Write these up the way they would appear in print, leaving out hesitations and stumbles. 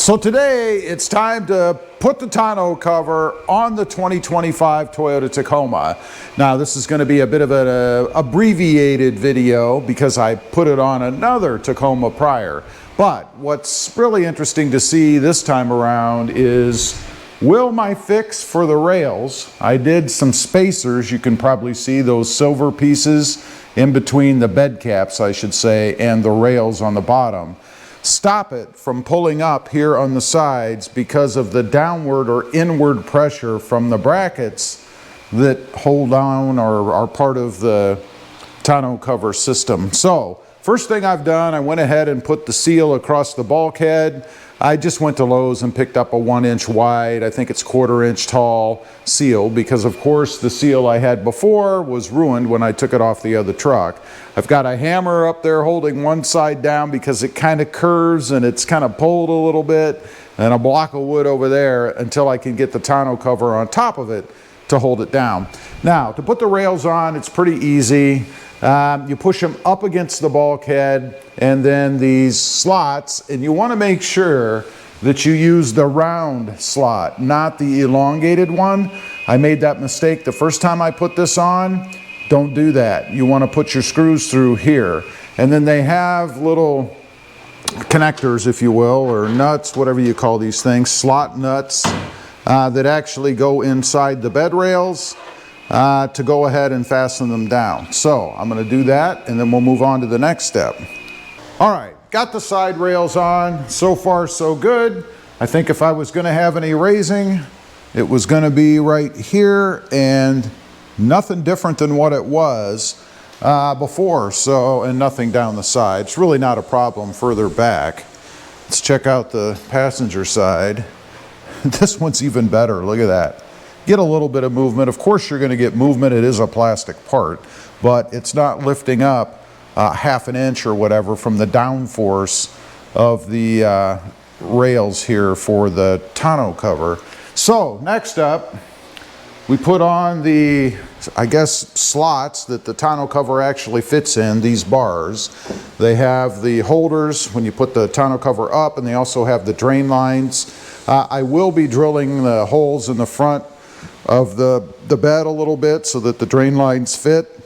So today it's time to put the tonneau cover on the 2025 Toyota Tacoma. Now this is going to be a bit of an abbreviated video because I put it on another Tacoma prior. But what's really interesting to see this time around is, will my fix for the rails, I did some spacers, you can probably see those silver pieces in between the bed caps, I should say, and the rails on the bottom, stop it from pulling up here on the sides because of the downward or inward pressure from the brackets that hold down or are part of the tonneau cover system. So first thing I've done, I went ahead and put the seal across the bulkhead. I just went to Lowe's and picked up a 1-inch wide, I think it's 1/4 inch tall seal, because of course the seal I had before was ruined when I took it off the other truck. I've got a hammer up there holding one side down because it kind of curves and it's kind of pulled a little bit, and a block of wood over there until I can get the tonneau cover on top of it to hold it down. Now to put the rails on, it's pretty easy. You push them up against the bulkhead and then these slots, and you want to make sure that you use the round slot, not the elongated one. I made that mistake the first time I put this on. Don't do that. You want to put your screws through here, and then they have little connectors, if you will, or nuts, whatever you call these things, slot nuts that actually go inside the bed rails to go ahead and fasten them down. So I'm going to do that and then we'll move on to the next step. All right, got the side rails on. So far so good. I think if I was going to have any raising, it was going to be right here and nothing different than what it was before, so, and nothing down the side. It's really not a problem further back. Let's check out the passenger side. This one's even better. Look at that. Get a little bit of movement. Of course you're going to get movement. It is a plastic part, but it's not lifting up 1/2 inch or whatever from the downforce of the rails here for the tonneau cover. So next up, we put on the, I guess, slots that the tonneau cover actually fits in, these bars. They have the holders when you put the tonneau cover up, and they also have the drain lines. I will be drilling the holes in the front of the bed a little bit so that the drain lines fit.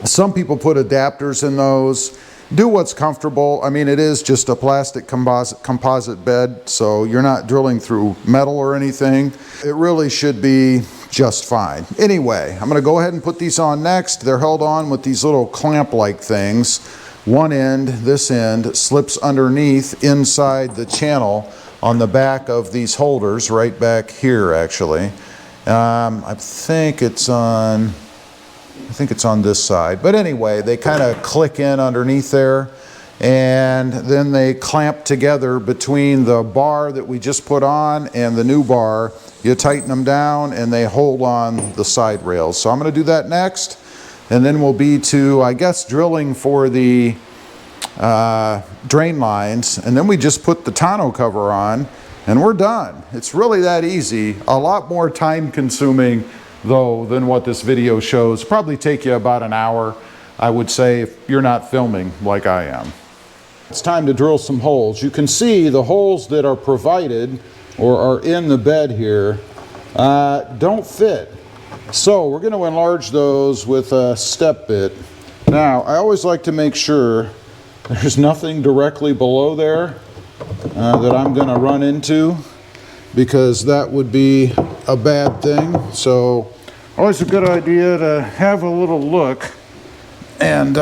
Some people put adapters in those. Do what's comfortable. I mean, it is just a plastic composite bed, so you're not drilling through metal or anything. It really should be just fine. Anyway, I'm going to go ahead and put these on next. They're held on with these little clamp-like things. One end, this end, slips underneath inside the channel on the back of these holders, right back here actually. I think it's on this side, but anyway, they kind of click in underneath there, and then they clamp together between the bar that we just put on and the new bar. You tighten them down and they hold on the side rails. So I'm going to do that next, and then we'll be to, I guess, drilling for the drain lines, and then we just put the tonneau cover on and we're done. It's really that easy. A lot more time consuming though than what this video shows. Probably take you about an hour, I would say, if you're not filming like I am. It's time to drill some holes. You can see the holes that are provided or are in the bed here don't fit. So we're going to enlarge those with a step bit. Now I always like to make sure there's nothing directly below there that I'm going to run into, because that would be a bad thing. So always a good idea to have a little look and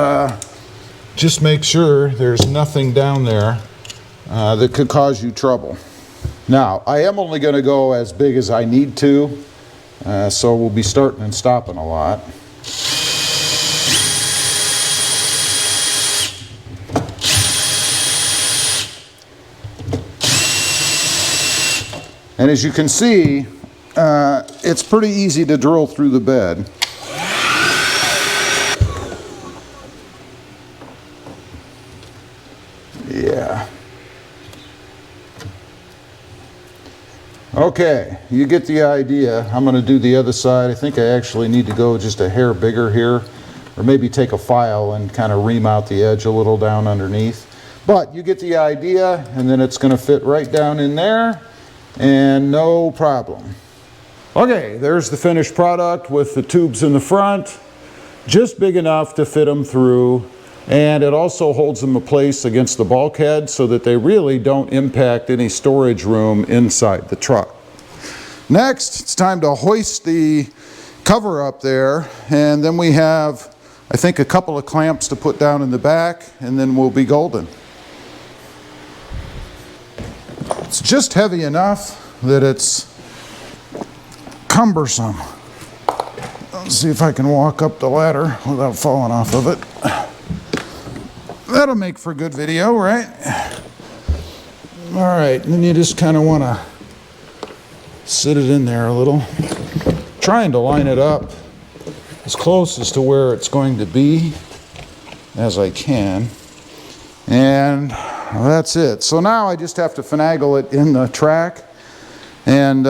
just make sure there's nothing down there that could cause you trouble. Now I am only going to go as big as I need to, so we'll be starting and stopping a lot. And as you can see, it's pretty easy to drill through the bed. Yeah. Okay, you get the idea. I'm going to do the other side. I think I actually need to go just a hair bigger here, or maybe take a file and kind of ream out the edge a little down underneath. But you get the idea, and then it's going to fit right down in there, and no problem. Okay, there's the finished product with the tubes in the front, just big enough to fit them through, and it also holds them in place against the bulkhead so that they really don't impact any storage room inside the truck. Next, it's time to hoist the cover up there, and then we have, I think, a couple of clamps to put down in the back, and then we'll be golden. It's just heavy enough that it's cumbersome. Let's see if I can walk up the ladder without falling off of it. That'll make for a good video, right? All right, and then you just kind of want to sit it in there a little, trying to line it up as close as to where it's going to be as I can, and that's it. So now I just have to finagle it in the track and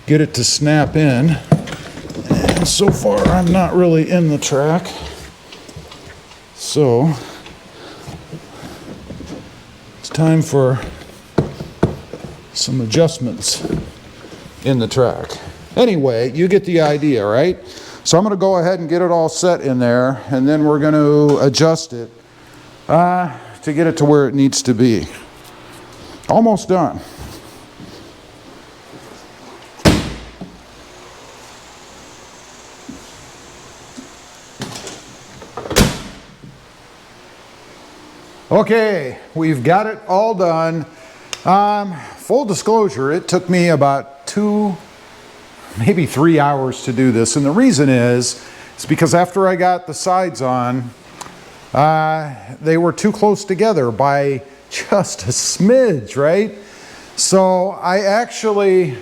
get it to snap in, and so far I'm not really in the track, so it's time for some adjustments in the track. Anyway, you get the idea, right? So I'm going to go ahead and get it all set in there, and then we're going to adjust it to get it to where it needs to be. Almost done. Okay, we've got it all done. Full disclosure, it took me about 2, maybe 3 hours to do this, and the reason is because after I got the sides on, they were too close together by just a smidge, right? So I actually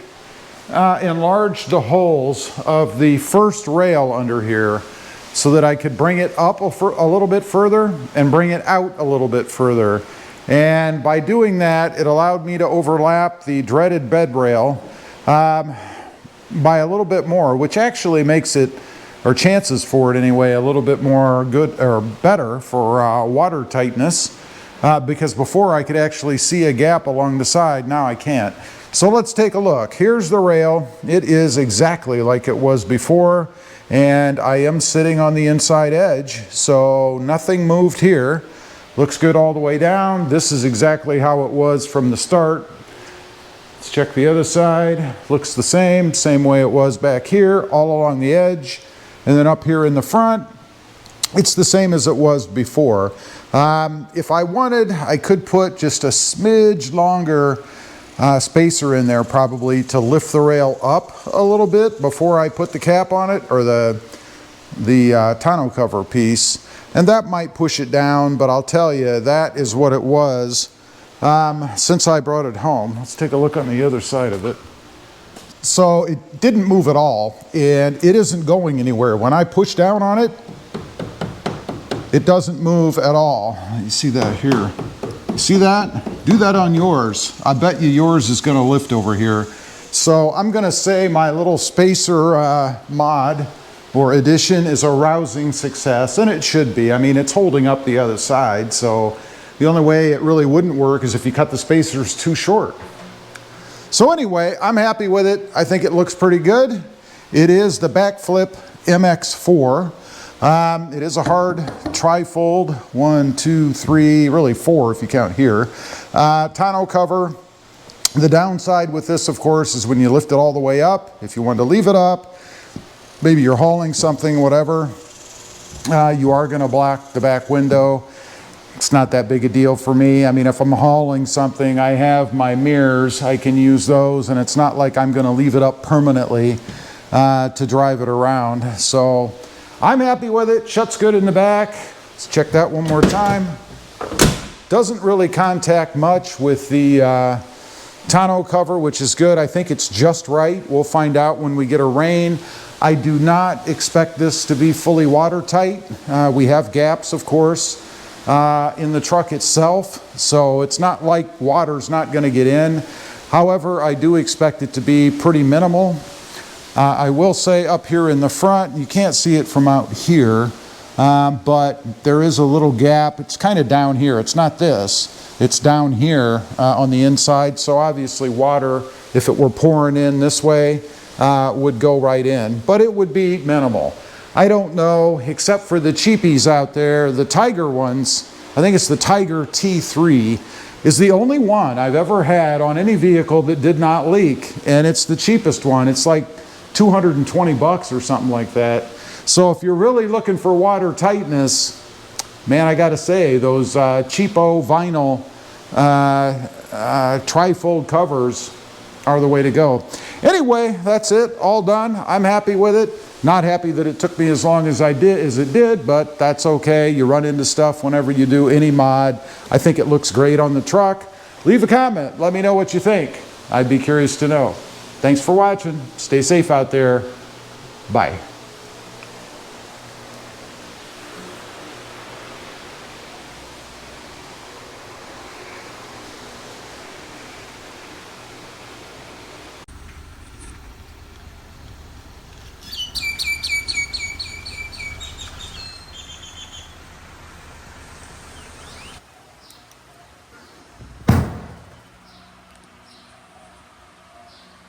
enlarged the holes of the first rail under here so that I could bring it up a little bit further and bring it out a little bit further. And by doing that, it allowed me to overlap the dreaded bed rail by a little bit more, which actually makes it, or chances for it anyway, a little bit more good or better for water tightness, because before I could actually see a gap along the side, now I can't. So let's take a look. Here's the rail. It is exactly like it was before, and I am sitting on the inside edge, so nothing moved here. Looks good all the way down. This is exactly how it was from the start. Let's check the other side. Looks the same way it was back here, all along the edge. And then up here in the front, it's the same as it was before. If I wanted, I could put just a smidge longer spacer in there probably to lift the rail up a little bit before I put the cap on it, or the tonneau cover piece. And that might push it down, but I'll tell you, that is what it was since I brought it home. Let's take a look on the other side of it. So it didn't move at all, and it isn't going anywhere. When I push down on it, it doesn't move at all. You see that here? You see that? Do that on yours. I bet you yours is going to lift over here. So I'm going to say my little spacer mod or addition is a rousing success, and it should be. I mean, it's holding up the other side, so the only way it really wouldn't work is if you cut the spacers too short. So anyway, I'm happy with it. I think it looks pretty good. It is the Bakflip MX4. It is a hard tri-fold, 1, 2, 3, really 4 if you count here. Tonneau cover. The downside with this, of course, is when you lift it all the way up, if you want to leave it up, maybe you're hauling something, whatever, you are going to block the back window. It's not that big a deal for me. I mean, if I'm hauling something, I have my mirrors, I can use those, and it's not like I'm going to leave it up permanently to drive it around. So I'm happy with it. Shuts good in the back. Let's check that one more time. Doesn't really contact much with the tonneau cover, which is good. I think it's just right. We'll find out when we get a rain. I do not expect this to be fully watertight. We have gaps, of course, in the truck itself, so it's not like water's not going to get in. However, I do expect it to be pretty minimal. I will say up here in the front, you can't see it from out here, but there is a little gap. It's kind of down here. It's not this. It's down here on the inside. So obviously water, if it were pouring in this way, would go right in. But it would be minimal. I don't know, except for the cheapies out there, the Tiger ones, I think it's the Tiger T3, is the only one I've ever had on any vehicle that did not leak. And it's the cheapest one. It's like 220 bucks or something like that. So if you're really looking for water tightness, man, I gotta say, those cheapo vinyl trifold covers are the way to go. Anyway, that's it, all done. I'm happy with it. Not happy that it took me as long as it did, but that's okay. You run into stuff whenever you do any mod. I think it looks great on the truck. Leave a comment, let me know what you think. I'd be curious to know. Thanks for watching. Stay safe out there. Bye.